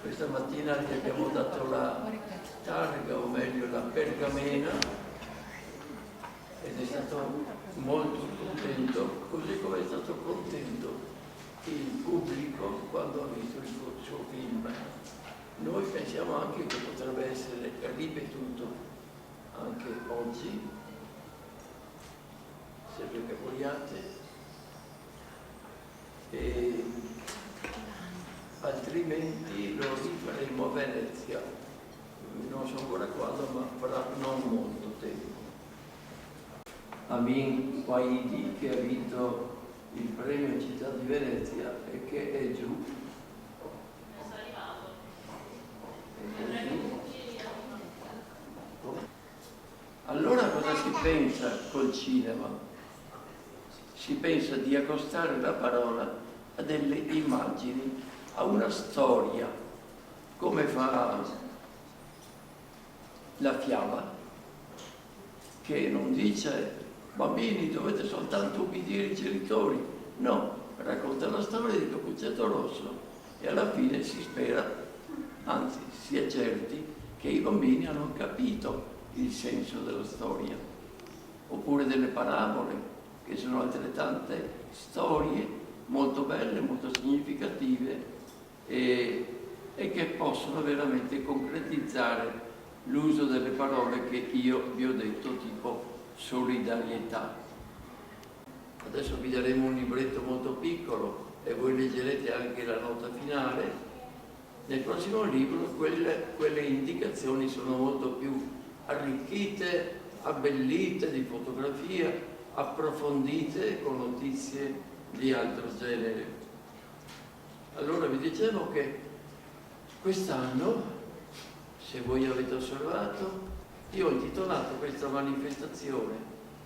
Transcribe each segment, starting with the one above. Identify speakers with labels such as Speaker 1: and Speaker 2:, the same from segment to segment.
Speaker 1: Questa mattina gli abbiamo dato la targa, o meglio la pergamena, ed è stato molto contento, così come è stato contento il pubblico quando ha visto il suo film. Noi pensiamo anche che potrebbe essere ripetuto anche oggi, se perché vogliate, e altrimenti lo rifaremo a Venezia, non so ancora quando, ma fra non molto tempo. Amin Waidi, che ha vinto il premio Città di Venezia e che è giù. Allora cosa si pensa col cinema? Si pensa di accostare la parola a delle immagini, a una storia, come fa la fiaba, che non dice bambini dovete soltanto ubbidire i genitori, no, racconta la storia di Cappuccetto Rosso e alla fine si spera, anzi si è certi, che i bambini hanno capito il senso della storia, oppure delle parabole, che sono altrettante storie molto belle, molto significative e che possono veramente concretizzare l'uso delle parole che io vi ho detto, tipo solidarietà. Adesso vi daremo un libretto molto piccolo e voi leggerete anche la nota finale. Nel prossimo libro quelle indicazioni sono molto più arricchite, abbellite di fotografie, approfondite con notizie di altro genere. Allora vi dicevo che quest'anno, se voi avete osservato, io ho intitolato questa manifestazione,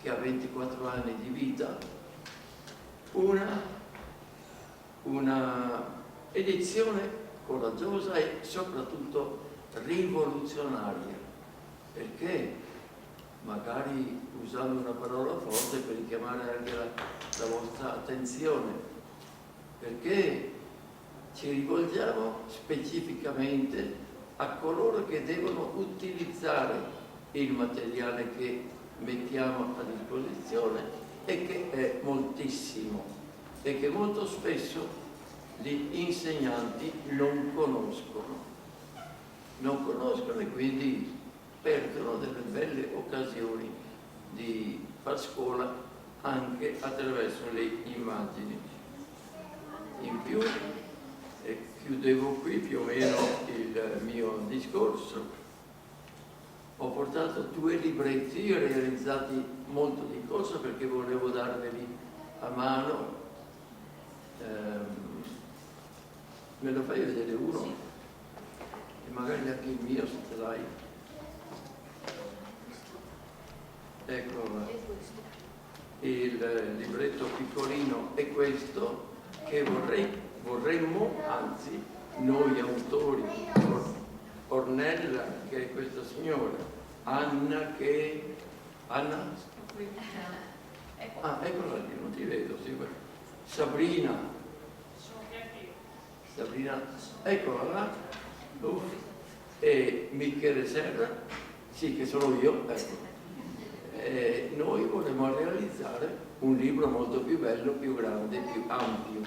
Speaker 1: che ha 24 anni di vita, una edizione coraggiosa e soprattutto rivoluzionaria, perché magari usando una parola forte per richiamare anche la vostra attenzione, perché ci rivolgiamo specificamente a coloro che devono utilizzare il materiale che mettiamo a disposizione e che è moltissimo e che molto spesso gli insegnanti non conoscono e quindi perdono delle belle occasioni di far scuola anche attraverso le immagini. In più, e chiudevo qui più o meno il mio discorso, ho portato 2 libretti realizzati molto di corsa perché volevo darveli a mano. Me lo fai vedere uno? Sì. E magari anche il mio se ce l'hai. Ecco, il libretto piccolino è questo, che vorremmo, anzi, noi autori, Ornella, che è questa signora, Anna, che... Anna? Ah, eccola lì, non ti vedo, sì. Sabrina, eccola là, e Michele Serra, sì, che sono io, ecco. Noi vorremmo realizzare un libro molto più bello, più grande, più ampio.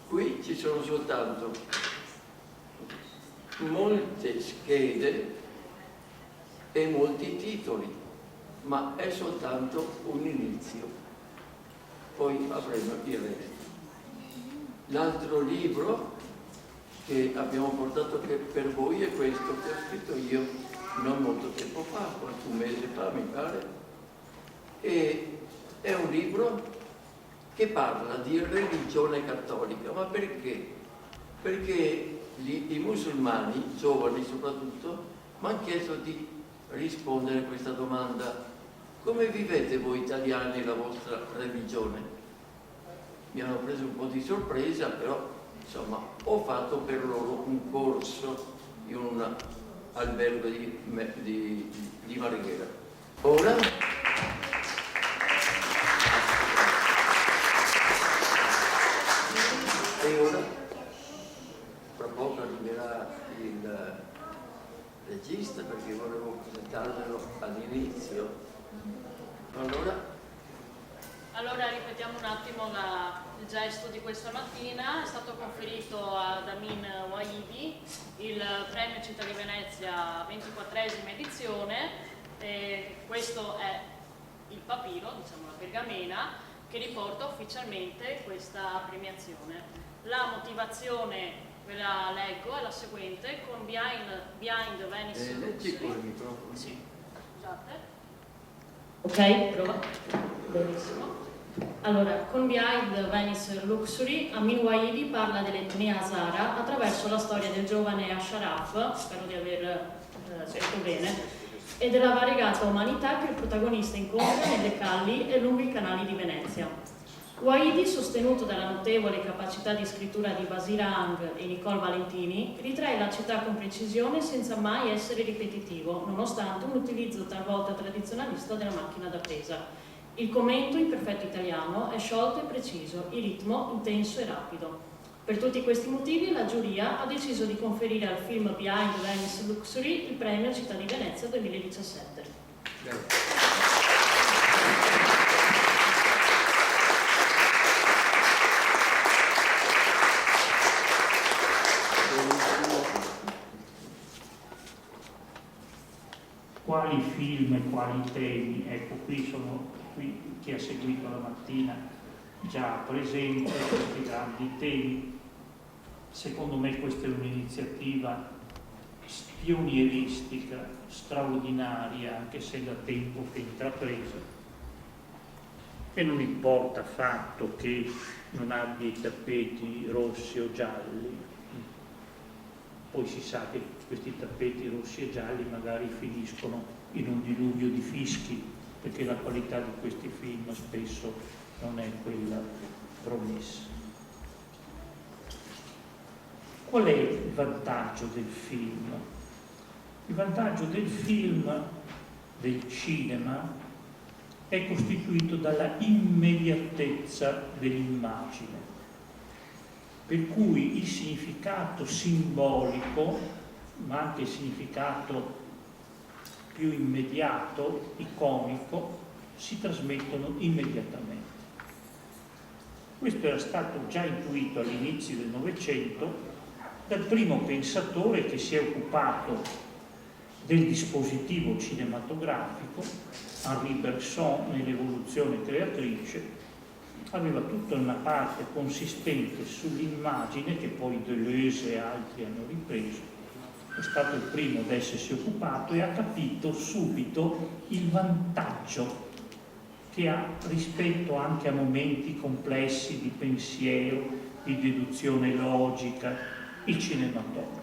Speaker 1: Qui ci sono soltanto molte schede e molti titoli, ma è soltanto un inizio. Poi avremo il resto. L'altro libro che abbiamo portato per voi è questo che ho scritto io non molto tempo fa, qualche mese fa mi pare, e è un libro che parla di religione cattolica. Ma perché? Perché i musulmani, giovani soprattutto, mi hanno chiesto di rispondere a questa domanda: come vivete voi italiani la vostra religione? Mi hanno preso un po' di sorpresa, però insomma ho fatto per loro un corso in un albergo di Marghera. Ora fra poco arriverà il regista perché volevo presentarmelo all'inizio.
Speaker 2: Allora ripetiamo un attimo il gesto di questa mattina. È stato conferito ad Amin Wahidi il premio Città di Venezia 24esima edizione. Questo è il papiro, diciamo la pergamena, che riporta ufficialmente questa premiazione. La motivazione, ve la leggo, è la seguente: con Behind Venice
Speaker 1: leggi
Speaker 2: Luxury.
Speaker 1: con il microfono.
Speaker 2: Sì, scusate. Ok, prova. Benissimo. Allora, con Behind Venice Luxury, Amin Wahidi parla dell'etnia Hazara attraverso la storia del giovane Ashraf, spero di aver detto bene, e della variegata umanità che il protagonista incontra nelle calli e lungo i canali di Venezia. Wahidi, sostenuto dalla notevole capacità di scrittura di Basira Hang e Nicole Valentini, ritrae la città con precisione senza mai essere ripetitivo, nonostante un utilizzo talvolta tradizionalista della macchina da presa. Il commento in perfetto italiano è sciolto e preciso, il ritmo intenso e rapido. Per tutti questi motivi la giuria ha deciso di conferire al film Behind Venice Luxury il premio Città di Venezia 2017.
Speaker 3: Quali film e quali temi? Ecco, qui chi ha seguito la mattina già presente questi grandi temi. Secondo me questa è un'iniziativa pionieristica, straordinaria, anche se da tempo che intrapresa. E non importa affatto che non abbia i tappeti rossi o gialli. Poi si sa che questi tappeti rossi e gialli magari finiscono in un diluvio di fischi, perché la qualità di questi film spesso non è quella promessa. Qual è il vantaggio del film? Il vantaggio del film, del cinema, è costituito dalla immediatezza dell'immagine, per cui il significato simbolico, ma anche il significato più immediato, iconico, si trasmettono immediatamente. Questo era stato già intuito all'inizio del Novecento dal primo pensatore che si è occupato del dispositivo cinematografico, Henri Bergson, nell'Evoluzione creatrice. Aveva tutta una parte consistente sull'immagine che poi Deleuze e altri hanno ripreso. È stato il primo ad essersi occupato e ha capito subito il vantaggio che ha rispetto anche a momenti complessi di pensiero, di deduzione logica, il cinematografo.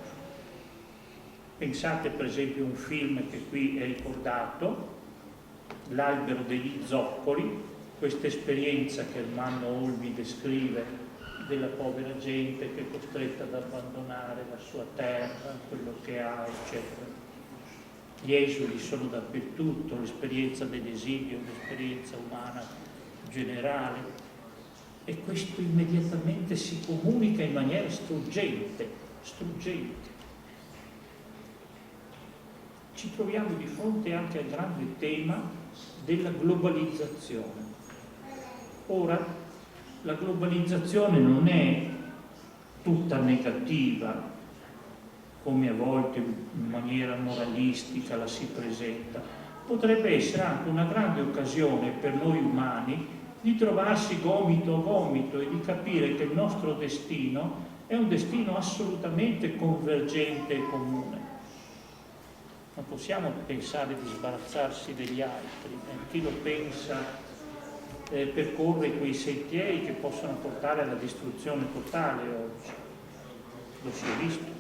Speaker 3: Pensate per esempio a un film che qui è ricordato, L'albero degli zoccoli, questa esperienza che Ermanno Olmi descrive della povera gente che è costretta ad abbandonare la sua terra, quello che ha, eccetera. Gli esuli sono dappertutto, l'esperienza dell'esilio, l'esperienza umana generale, e questo immediatamente si comunica in maniera struggente. Ci troviamo di fronte anche al grande tema della globalizzazione. Ora, la globalizzazione non è tutta negativa, come a volte in maniera moralistica la si presenta. Potrebbe essere anche una grande occasione per noi umani di trovarsi gomito a gomito e di capire che il nostro destino è un destino assolutamente convergente e comune. Non possiamo pensare di sbarazzarsi degli altri. Chi lo pensa percorre quei sentieri che possono portare alla distruzione totale oggi. Lo si è visto.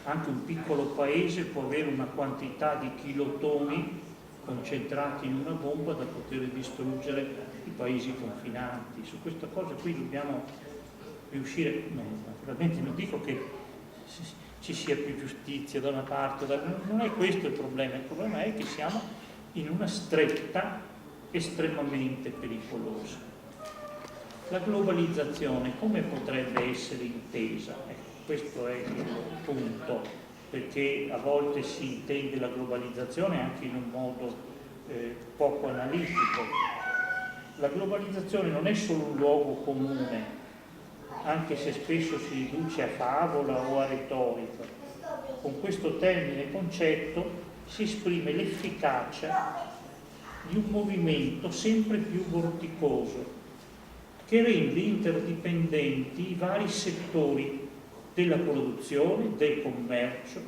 Speaker 3: Anche un piccolo paese può avere una quantità di kilotoni concentrati in una bomba da poter distruggere i paesi confinanti. Su questa cosa qui dobbiamo riuscire, naturalmente non dico che ci sia più giustizia da una parte o dall'altra, non è questo il problema è che siamo in una stretta estremamente pericolosa. La globalizzazione come potrebbe essere intesa? questo è il punto, perché a volte si intende la globalizzazione anche in un modo poco analitico. La globalizzazione non è solo un luogo comune, anche se spesso si riduce a favola o a retorica. Con questo termine e concetto si esprime l'efficacia di un movimento sempre più vorticoso, che rende interdipendenti i vari settori della produzione, del commercio,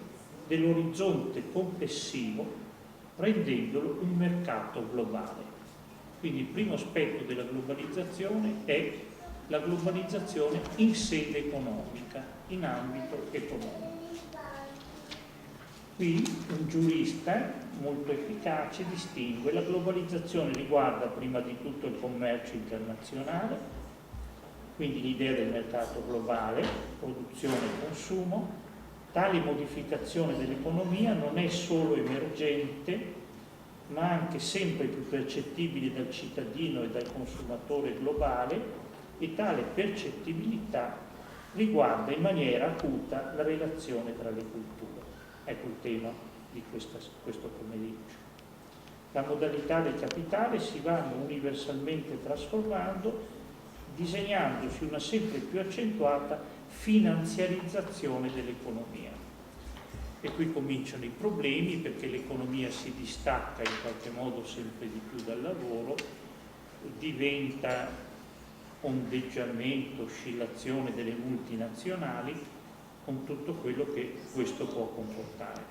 Speaker 3: dell'orizzonte complessivo, rendendolo un mercato globale. Quindi il primo aspetto della globalizzazione è la globalizzazione in sede economica, in ambito economico. Qui un giurista molto efficace distingue: la globalizzazione riguarda prima di tutto il commercio internazionale, quindi l'idea del mercato globale, produzione e consumo. Tale modificazione dell'economia non è solo emergente, ma anche sempre più percettibile dal cittadino e dal consumatore globale, e tale percettibilità riguarda in maniera acuta la relazione tra le culture. Ecco il tema di questo pomeriggio. La modalità del capitale si vanno universalmente trasformando, disegnandosi una sempre più accentuata finanziarizzazione dell'economia. E qui cominciano i problemi, perché l'economia si distacca in qualche modo sempre di più dal lavoro, diventa ondeggiamento, oscillazione delle multinazionali, con tutto quello che questo può comportare.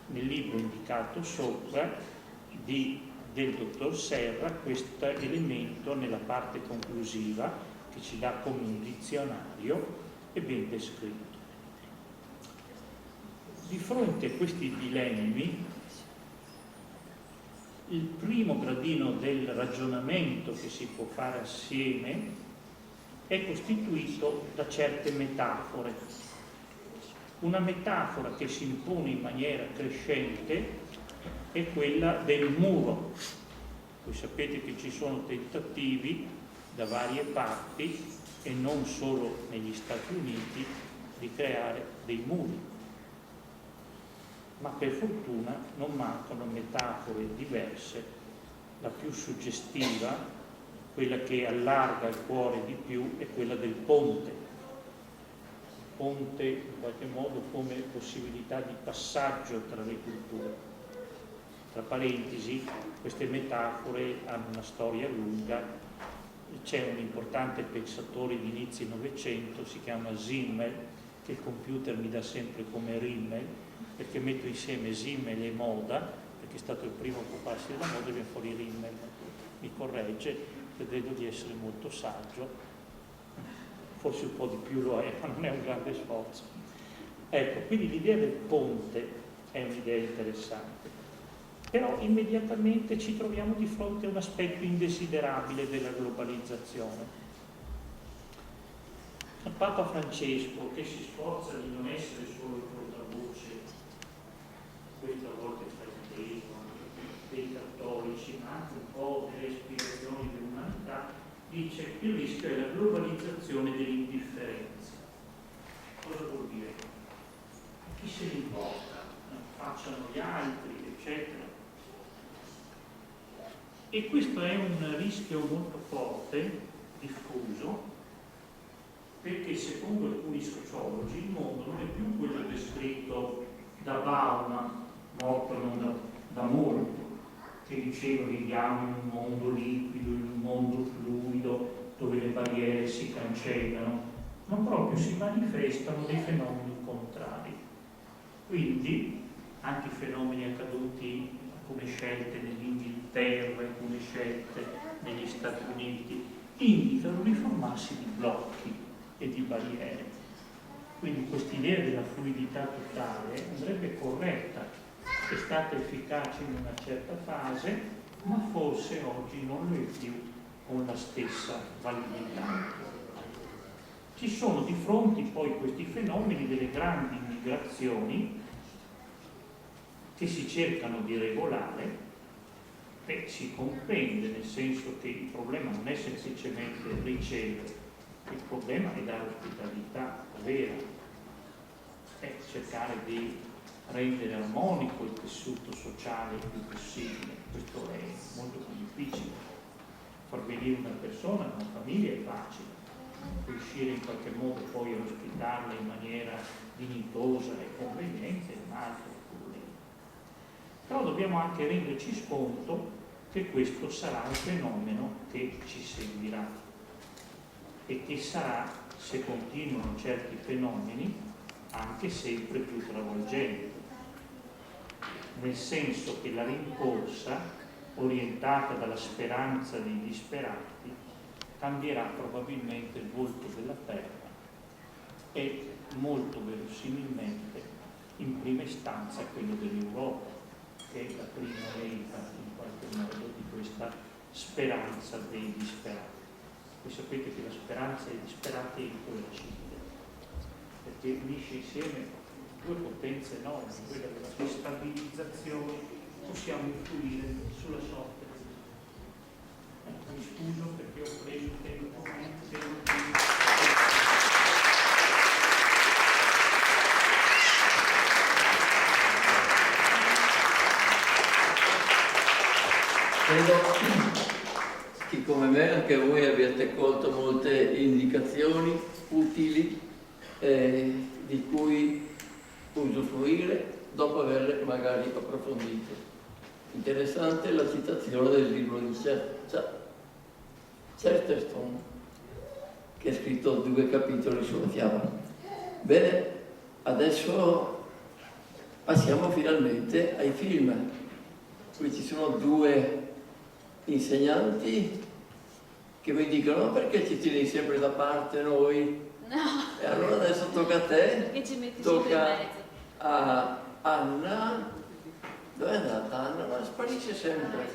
Speaker 3: Nel libro indicato sopra del dottor Serra, questo elemento nella parte conclusiva, che ci dà come un dizionario, è ben descritto. Di fronte a questi dilemmi, il primo gradino del ragionamento che si può fare assieme è costituito da certe metafore. Una metafora che si impone in maniera crescente è quella del muro. Voi sapete che ci sono tentativi da varie parti, e non solo negli Stati Uniti, di creare dei muri. Ma per fortuna non mancano metafore diverse. La più suggestiva, quella che allarga il cuore di più, è quella del ponte. Ponte in qualche modo come possibilità di passaggio tra le culture. Tra parentesi, queste metafore hanno una storia lunga. C'è un importante pensatore di inizi Novecento, si chiama Simmel, che il computer mi dà sempre come Rimmel, perché metto insieme Simmel e moda, perché è stato il primo a occuparsi della moda, e viene fuori Rimmel. Mi corregge, credo di essere molto saggio, forse un po' di più lo è, ma non è un grande sforzo. Ecco, quindi l'idea del ponte è un'idea interessante, però immediatamente ci troviamo di fronte a un aspetto indesiderabile della globalizzazione. Il Papa Francesco, che si sforza di non essere solo il portavoce, questo a volte fraintesi, dei cattolici, ma anche un po' delle ispirazioni dell'umanità, dice: il rischio è la globalizzazione dell'indifferenza. Cosa vuol dire? Chi se ne importa? Facciano gli altri, eccetera. E questo è un rischio molto forte, diffuso, perché secondo alcuni sociologi il mondo non è più quello descritto da Bauman, morto non da molto, che diceva: viviamo in un mondo liquido, in un mondo fluido, dove le barriere si cancellano, ma proprio si manifestano dei fenomeni contrari. Quindi anche i fenomeni accaduti, alcune scelte nell'Inghilterra, alcune scelte negli Stati Uniti, indicano il riformarsi di blocchi e di barriere. Quindi quest'idea della fluidità totale andrebbe corretta, è stata efficace in una certa fase, ma forse oggi non lo è più con la stessa validità. Ci sono di fronte poi questi fenomeni delle grandi migrazioni che si cercano di regolare, e si comprende, nel senso che il problema non è semplicemente ricevere, il problema è dare ospitalità vera. è cercare di rendere armonico il tessuto sociale il più possibile. Questo è molto più difficile. Far venire una persona, una famiglia è facile, riuscire in qualche modo poi a ospitarla in maniera dignitosa e conveniente è un altro problema. Però dobbiamo anche renderci conto che questo sarà un fenomeno che ci seguirà e che sarà, se continuano certi fenomeni, anche sempre più travolgente, nel senso che la rincorsa, orientata dalla speranza dei disperati, cambierà probabilmente il volto della terra e molto verosimilmente in prima istanza quello dell'Europa, che è la prima vita in qualche modo di questa speranza dei disperati. Voi sapete che la speranza dei disperati è incoercibile, perché unisce insieme due potenze enormi, quella della stabilizzazione. Possiamo influire sulla sorte. Mi scuso perché ho preso il tempo.
Speaker 1: Credo che come me anche voi abbiate colto molte indicazioni utili di cui usufruire dopo averle magari approfondite. Interessante la citazione del libro di Chesterton, che ha scritto 2 capitoli sulla fiaba. Bene, adesso passiamo finalmente ai film. Qui ci sono 2 insegnanti che mi dicono: perché ci tieni sempre da parte noi?
Speaker 4: No.
Speaker 1: E allora adesso tocca a te.
Speaker 4: Perché ci metti
Speaker 1: Tocca
Speaker 4: sempre in mezzo?
Speaker 1: a Anna. Dove è andata Anna? Ma sparisce sempre.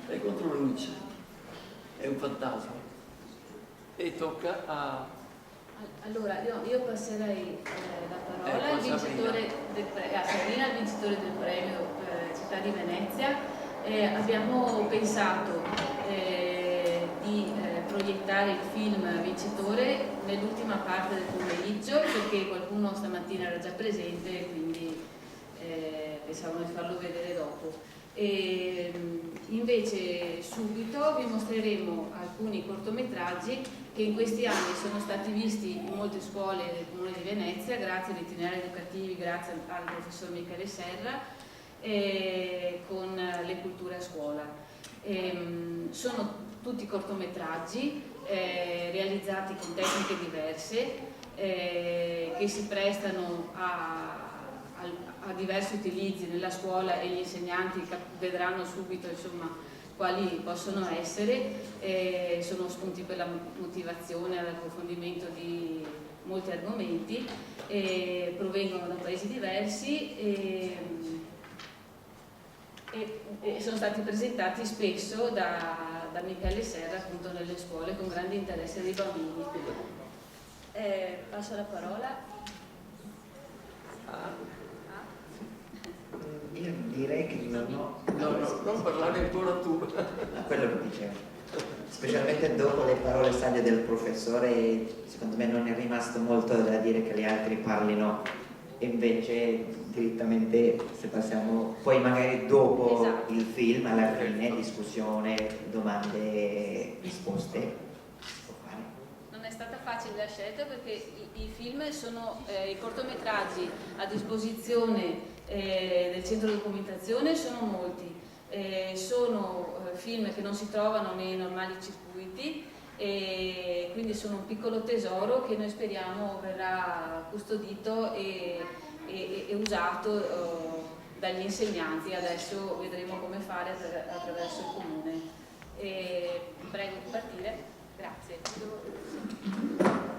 Speaker 1: È contro luce. È un fantasma. E tocca a...
Speaker 4: Allora, io passerei la parola al
Speaker 1: Sabrina.
Speaker 4: vincitore a Sabrina, il vincitore del premio Città di Venezia. Abbiamo pensato di proiettare il film vincitore nell'ultima parte del pomeriggio, perché qualcuno stamattina era già presente e quindi pensavamo di farlo vedere dopo. E invece subito vi mostreremo alcuni cortometraggi che in questi anni sono stati visti in molte scuole del Comune di Venezia grazie agli itinerari educativi, grazie al professor Michele Serra, con le culture a scuola. Sono tutti cortometraggi realizzati con tecniche diverse che si prestano a diversi utilizzi nella scuola, e gli insegnanti vedranno subito insomma quali possono essere. Sono spunti per la motivazione e l'approfondimento di molti argomenti, provengono da paesi diversi e sono stati presentati spesso da Michele Serra appunto nelle scuole con grande interesse dei bambini. Passo la parola.
Speaker 5: Io direi che non ho...
Speaker 1: non parlare ancora tu.
Speaker 5: Quello che dicevo. Specialmente dopo le parole sagge del professore, secondo me non è rimasto molto da dire che gli altri parlino, e invece direttamente, se passiamo poi magari dopo
Speaker 4: Esatto.
Speaker 5: il film, alla fine discussione, domande, risposte, si può fare.
Speaker 4: Non è stata facile la scelta perché i film sono i cortometraggi a disposizione del centro di documentazione, sono molti. Sono film che non si trovano nei normali circuiti, e quindi sono un piccolo tesoro che noi speriamo verrà custodito e usato dagli insegnanti. Adesso vedremo come fare attraverso il comune. Prego di partire. Grazie.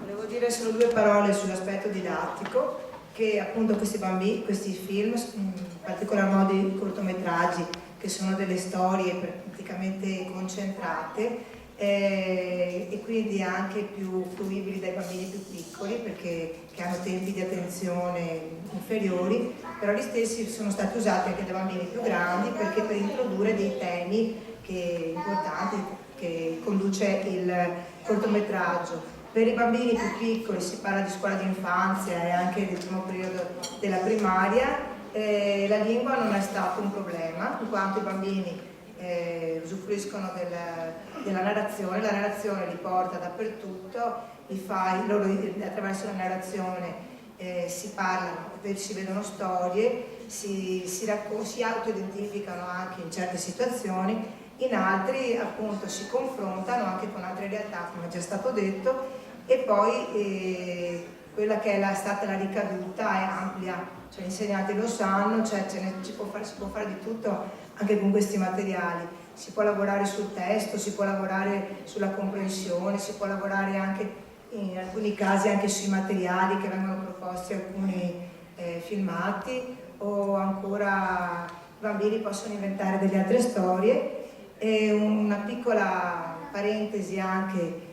Speaker 6: Volevo dire solo 2 parole sull'aspetto didattico, che appunto questi film, in particolar modo i cortometraggi, che sono delle storie praticamente concentrate e quindi anche più fruibili dai bambini più piccoli, perché che hanno tempi di attenzione inferiori, però gli stessi sono stati usati anche dai bambini più grandi, perché per introdurre dei temi importanti che conduce il cortometraggio. Per i bambini più piccoli si parla di scuola d'infanzia e anche del primo periodo della primaria, la lingua non è stato un problema, in quanto i bambini usufruiscono della narrazione, la narrazione li porta dappertutto, loro attraverso la narrazione si parlano, si vedono storie, si auto-identificano anche in certe situazioni, in altri appunto si confrontano anche con altre realtà, come è già stato detto, e poi quella che è stata la ricaduta è ampia, cioè gli insegnanti lo sanno, cioè si può fare di tutto anche con questi materiali, si può lavorare sul testo, si può lavorare sulla comprensione, si può lavorare anche in alcuni casi anche sui materiali che vengono proposti, alcuni filmati, o ancora i bambini possono inventare delle altre storie. E una piccola parentesi anche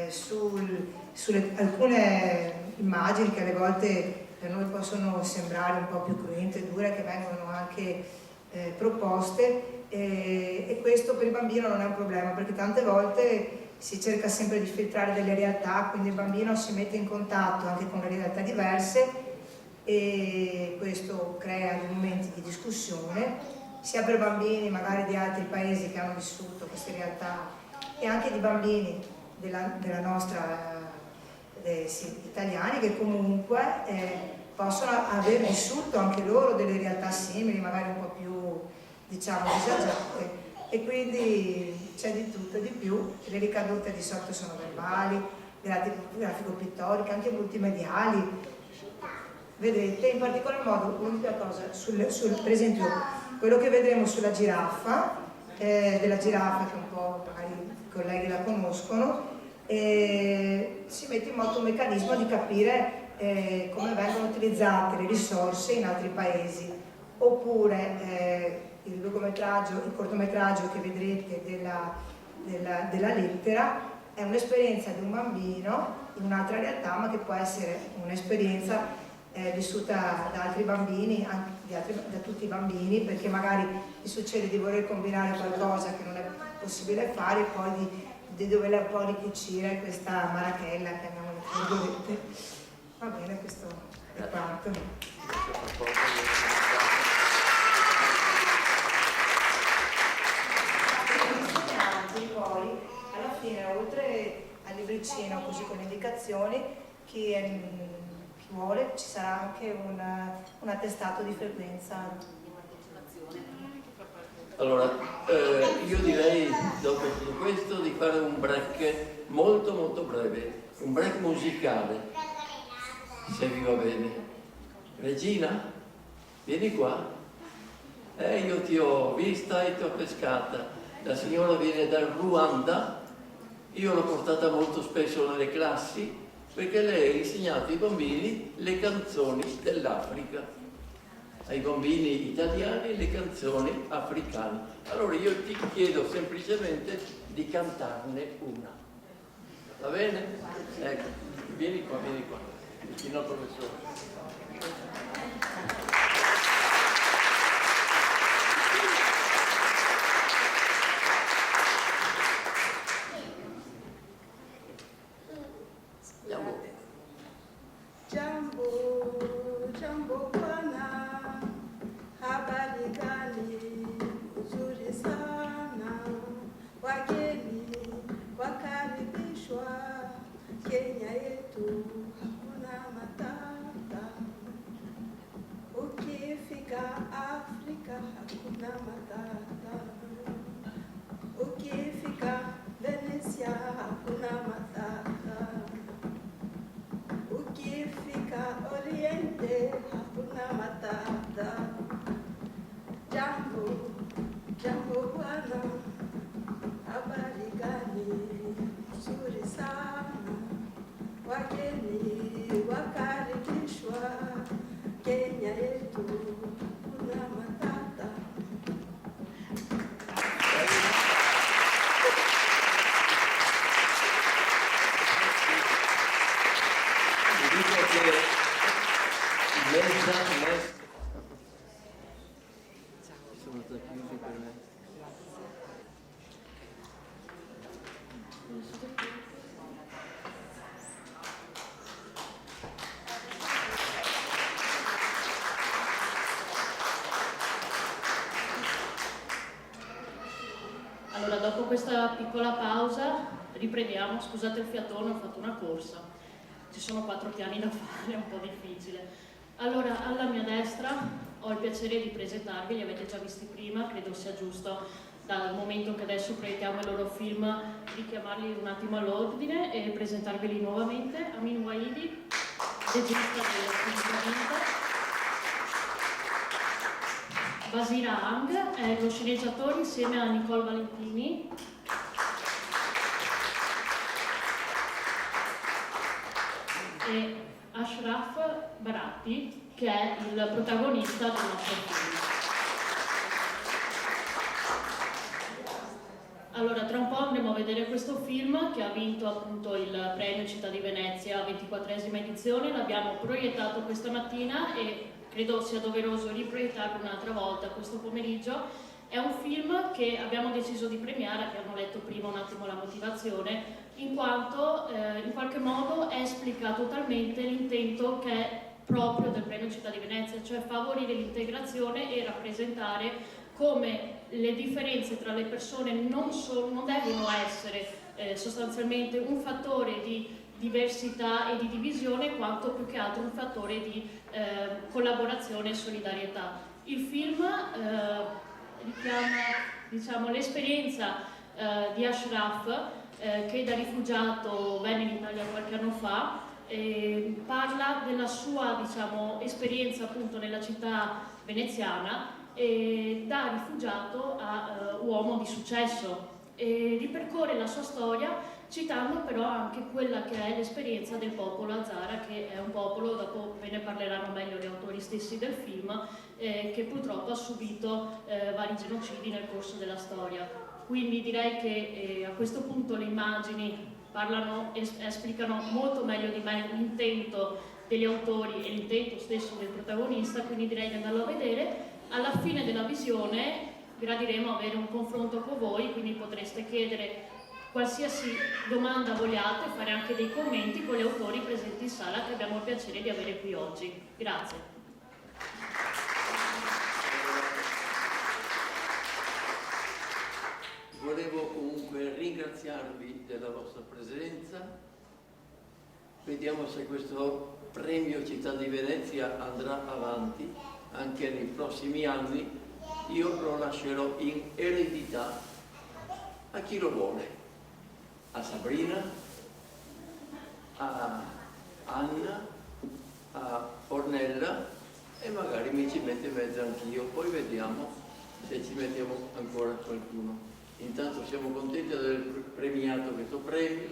Speaker 6: sulle alcune immagini che alle volte per noi possono sembrare un po' più cruente e dure, che vengono anche proposte, e questo per il bambino non è un problema, perché tante volte si cerca sempre di filtrare delle realtà, quindi il bambino si mette in contatto anche con le realtà diverse e questo crea dei momenti di discussione sia per bambini magari di altri paesi che hanno vissuto queste realtà e anche di bambini della nostra italiani che comunque possono aver vissuto anche loro delle realtà simili, magari un po' più diciamo disagiate, e quindi c'è di tutto e di più. Le ricadute di solito sono verbali, grafico-pittoriche, anche multimediali. Vedete, in particolar modo, l'unica cosa, per esempio, quello che vedremo sulla giraffa, della giraffa che un po' magari i colleghi la conoscono, si mette in moto un meccanismo di capire come vengono utilizzate le risorse in altri paesi, oppure il cortometraggio che vedrete della lettera è un'esperienza di un bambino in un'altra realtà, ma che può essere un'esperienza vissuta da altri bambini, da tutti i bambini, perché magari gli succede di voler combinare qualcosa che non è possibile fare e poi di doverla un po' ricucire questa marachella che abbiamo detto. Va bene, questo è quanto. Poi alla fine, oltre al libricino così con le indicazioni, chi vuole ci sarà anche un attestato di frequenza.
Speaker 1: Allora, io direi dopo tutto questo di fare un break molto molto breve, un break musicale, se vi va bene. Regina, vieni qua. Io ti ho vista e ti ho pescata. La signora viene dal Ruanda, io l'ho portata molto spesso nelle classi perché lei ha insegnato ai bambini le canzoni dell'Africa, ai bambini italiani le canzoni africane. Allora io ti chiedo semplicemente di cantarne una, va bene? Ecco, vieni qua, vicino al professore.
Speaker 7: Jambo bwana, habari gani? Nzuri sana, wageni wakaribishwa Kenya yetu, hakuna matata. Ukifika Afrika hakuna matata, ukifika Venecia hakuna matata, ukifika Oriente hakuna matata. Jambo bwana, habari gani? Nzuri sana, wageni wakaribishwa Kenya yetu, hakuna matata.
Speaker 1: Sono stati chiusi per me.
Speaker 2: Allora, dopo questa piccola pausa, riprendiamo. Scusate il fiatone, ho fatto una corsa. Ci sono 4 piani da fare, è un po' difficile. Allora, alla mia destra ho il piacere di presentarvi, li avete già visti prima, credo sia giusto, dal momento che adesso proiettiamo il loro film, richiamarli un attimo all'ordine e presentarveli nuovamente. Amin Waidi, regista del film. Basira Hang è lo sceneggiatore insieme a Nicole Valentini. E Ashraf Baratti, che è il protagonista del nostro film. Allora, tra un po' andremo a vedere questo film che ha vinto appunto il premio Città di Venezia, 24esima edizione. L'abbiamo proiettato questa mattina e credo sia doveroso riproiettarlo un'altra volta questo pomeriggio. È un film che abbiamo deciso di premiare, abbiamo letto prima un attimo la motivazione, in quanto in qualche modo esplica totalmente l'intento che è proprio del premio Città di Venezia, cioè favorire l'integrazione e rappresentare come le differenze tra le persone non devono essere sostanzialmente un fattore di diversità e di divisione, quanto più che altro un fattore di collaborazione e solidarietà. Il film richiama, diciamo, l'esperienza di Ashraf, che da rifugiato venne in Italia qualche anno fa, parla della sua, diciamo, esperienza appunto nella città veneziana, e da rifugiato a uomo di successo, e ripercorre la sua storia citando però anche quella che è l'esperienza del popolo Hazara, che è un popolo, dopo ve ne parleranno meglio gli autori stessi del film, che purtroppo ha subito vari genocidi nel corso della storia. Quindi direi che a questo punto le immagini esplicano molto meglio di me l'intento degli autori e l'intento stesso del protagonista, quindi direi di andarlo a vedere. Alla fine della visione gradiremo avere un confronto con voi, quindi potreste chiedere qualsiasi domanda vogliate, fare anche dei commenti con gli autori presenti in sala che abbiamo il piacere di avere qui oggi. Grazie.
Speaker 1: Volevo comunque ringraziarvi della vostra presenza. Vediamo se questo premio Città di Venezia andrà avanti anche nei prossimi anni. Io lo lascerò in eredità a chi lo vuole, a Sabrina, a Anna, a Ornella, e magari mi ci metto in mezzo anch'io, poi vediamo se ci mettiamo ancora qualcuno. Intanto siamo contenti di aver premiato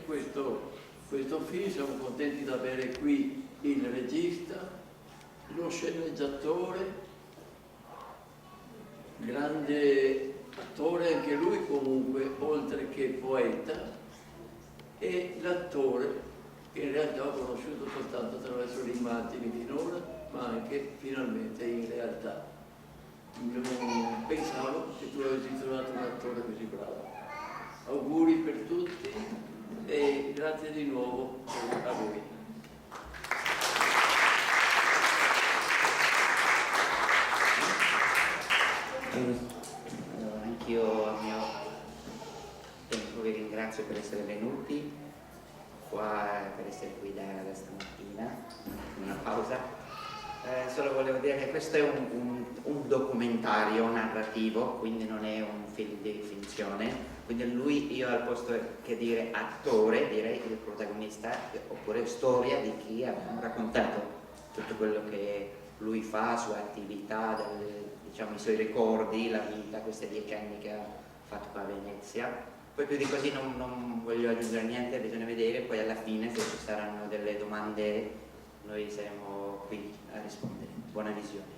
Speaker 1: questo film, siamo contenti di avere qui il regista, lo sceneggiatore, grande attore anche lui comunque, oltre che poeta, e l'attore che in realtà ho conosciuto soltanto attraverso le immagini finora, ma anche finalmente in realtà. Non pensavo che tu avessi trovato un attore così bravo. Auguri per tutti e grazie di nuovo a voi.
Speaker 5: Anch'io a mio tempo vi ringrazio per essere venuti qua, per essere qui da stamattina, una pausa. Solo volevo dire che questo è un documentario narrativo, quindi non è un film di finzione, quindi io al posto che dire attore direi il protagonista, oppure storia di chi ha raccontato tutto quello che lui fa, la sua attività, diciamo, i suoi ricordi, la vita, questi 10 anni che ha fatto qua a Venezia. Poi più di così non voglio aggiungere niente, bisogna vedere, poi alla fine se ci saranno delle domande noi saremo qui a rispondere. Buona visione.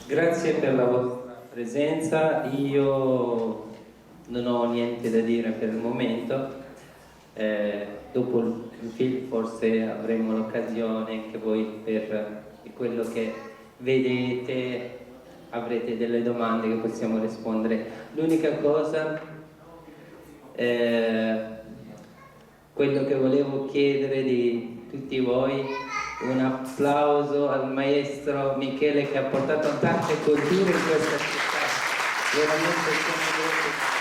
Speaker 8: Grazie per la vostra presenza. Io non ho niente da dire per il momento. Dopo il film forse avremo l'occasione anche voi, per quello che vedete avrete delle domande che possiamo rispondere. L'unica cosa, quello che volevo chiedere di tutti voi Un applauso al maestro Michele che ha portato tante culture in questa città. Veramente siamo molto...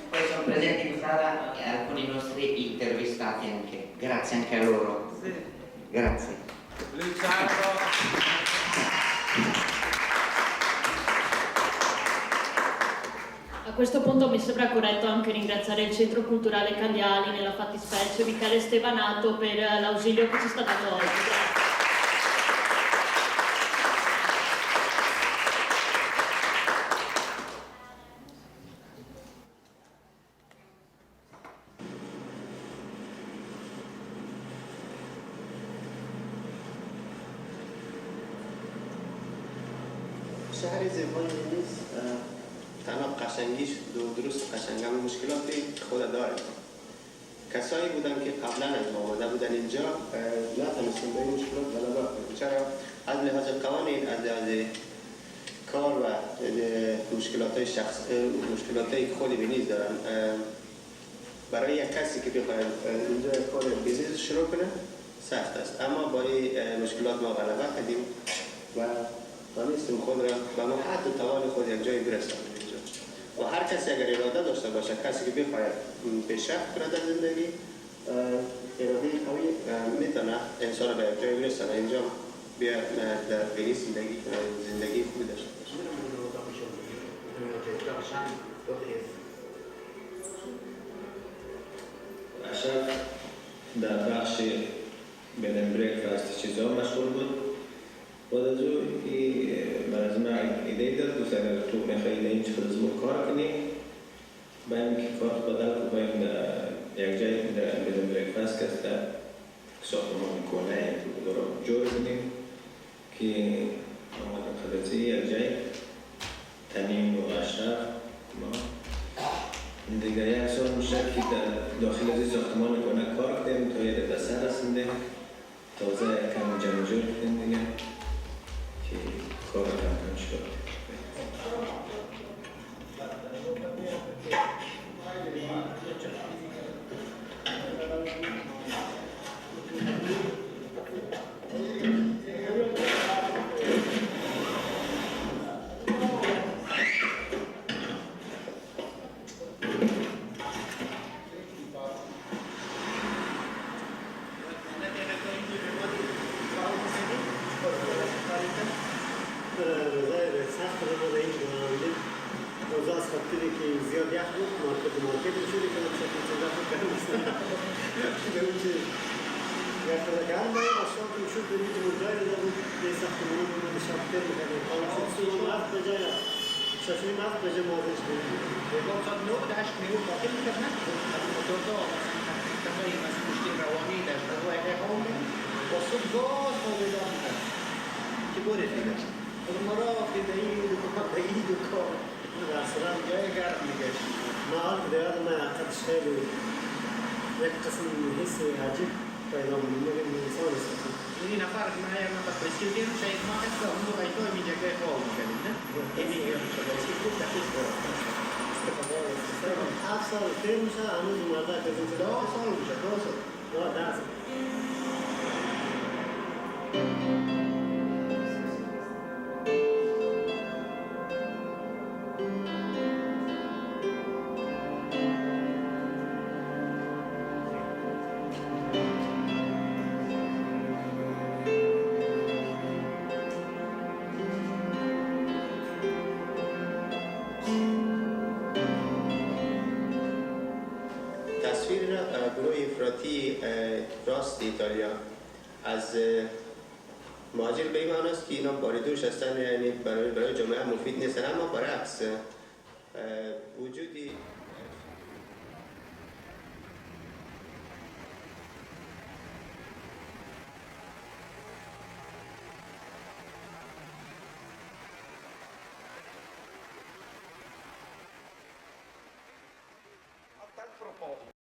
Speaker 5: Poi sono presenti in sala alcuni nostri intervistati anche, grazie anche a loro. Grazie.
Speaker 2: A questo punto mi sembra corretto anche ringraziare il Centro Culturale Cagliari, nella fattispecie Michele Stevanato, per l'ausilio che ci sta dando oggi. Grazie.
Speaker 9: شهر زبانی نیست تنها قشنگیش درست قشنگم مشکلاتی خود داره. کسایی بودن که قبلا از ما آمده بودن اینجا نتونستن به این مشکلات غلبه کنن. چرا؟ از لحاظ قوانین، از لحاظ کار و مشکلات شخص، مشکلات خود بینیز دارن. برای یک کسی که بخواد اینجا کار بیزنس شروع کنه سخت است، اما با این مشکلات ما غلبه کردیم و دانستیم خود را به حد و توان خود یک جایی برسانیم اینجا. و هر کسی اگر اراده داشته باشه، کسی که بخواهد پیشرفت کنه در زندگی، اراده قوی میتونه انسان را به یک جایی برسانه. اینجا بیا در غیر زندگی خوبی داشته باشه.
Speaker 10: اشرف در بخش بد اند برکفست چیزا مشغول بود. بعد از او بعد از من ایده داد، گفت اگر تو میخوای ایده این چیز رو کار کنی، باید که کار بدل کنی، باید یک جای در بد اند برکفست که در ساختمان کنه رو جور کنیم که آمدن خدمتی یک جای تنیم و اشرف ما دیگه یک سال میشه که در داخل از ساختمان کنه کار کردیم تا یه دسته رسیدیم، تازه کم جمع جور کردیم دیگه که کار کم شد.
Speaker 9: گروه افراطی راست ایتالیا از مهاجر به این معنی است که اینا باریدوش هستن، یعنی برای جامعه مفید نیستن، اما برعکس وجودی